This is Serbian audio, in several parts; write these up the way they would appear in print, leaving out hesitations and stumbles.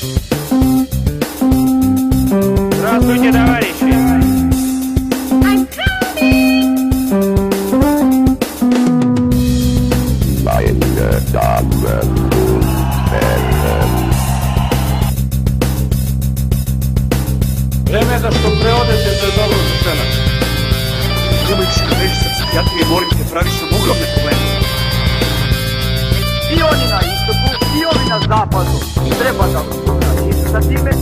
Здравствуйте, товарищи! Vreme je da što preodete, to je dobro za sve nas. Trebaju se mreži sa psihijatrije, molim te, praviš nam ogromne probleme. I oni na istoku, i ovi na zapadu. Treba da radimo sa time,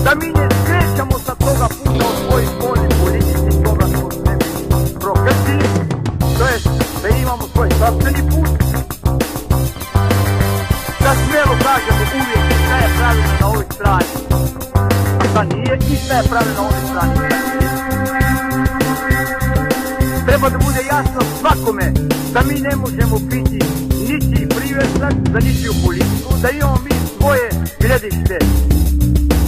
da mi ne skrećamo sa toga puta od svojih voljnih politici, toga smo sebi prokrstili, to jest da imamo svoj sopstveni put, da smjelo kažemo uvijek šta je pravilno na ovoj strani, a šta nije i šta je pravilno na ovoj strani. Treba da bude jasno svakome da mi ne možemo biti ničiji privrženik za ničiju politiku, da imamo mi svoje gledište,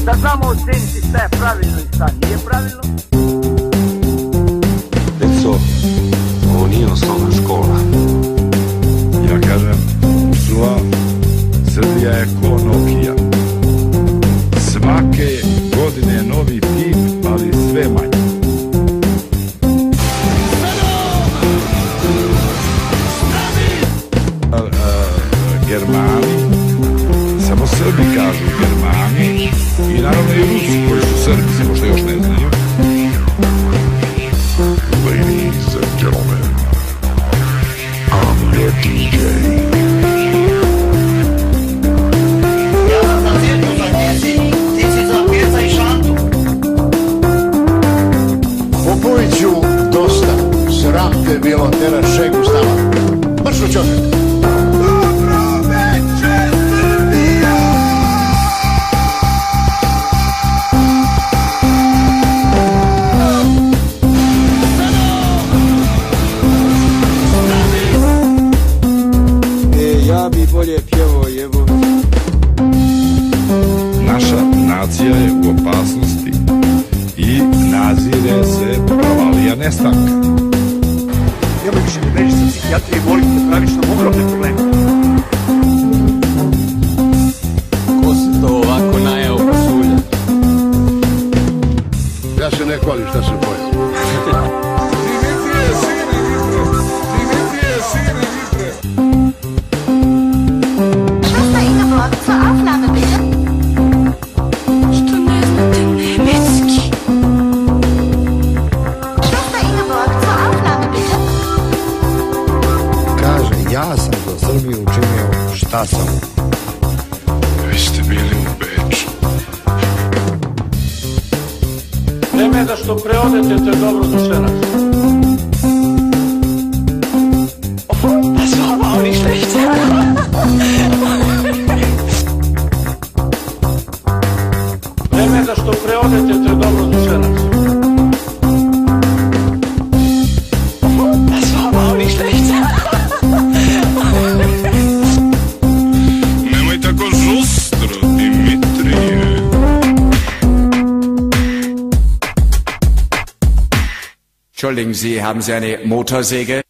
da znamo oceniti šta je pravilno i šta nije pravilno. Deco, ovo nije osnovna škola. Ja kažem, zla, Srbija je ko Nokia. Svake godine je novi tip, ali sve manje. Germani, samo Srbi kažu Germani i naravno i Rusi koji su Srbi, samo što još ne znaju. Ladies and gentlemen, I'm your DJ. Ja vas na svijetu zagnjesi, ti si za pjeca i šantu. Popoviću, dosta, sram te bilo, teraš šegu s nama. Marš u čovjek. Ja bi bolje pjevao jebo. Naša nacija je u opasnosti i nazire se provalija nestanka. Trebaju se mreži sa psihijatrije, molim te, praviš nam ogromne probleme. Ko se to ovako najeo pasulja? Ja se ne hvalim šta sam pojel. Zur Aufnahme bitte. Što ne znate nemetski? Schwester Ingeborg, zur Aufnahme bitte. Kaže, ja sam za Srbiju učinio šta sam. Vi ste bili u Beču. Vreme je da što preodete, to je dobro za sve nas. Das war aber auch nicht schlecht. Vreme je da što preodete, to je dobro za sve nas. Das war aber auch nicht schlecht. Nemoj tako žustro, Dimitrije. Entschuldigen Sie, haben Sie eine Motorsäge?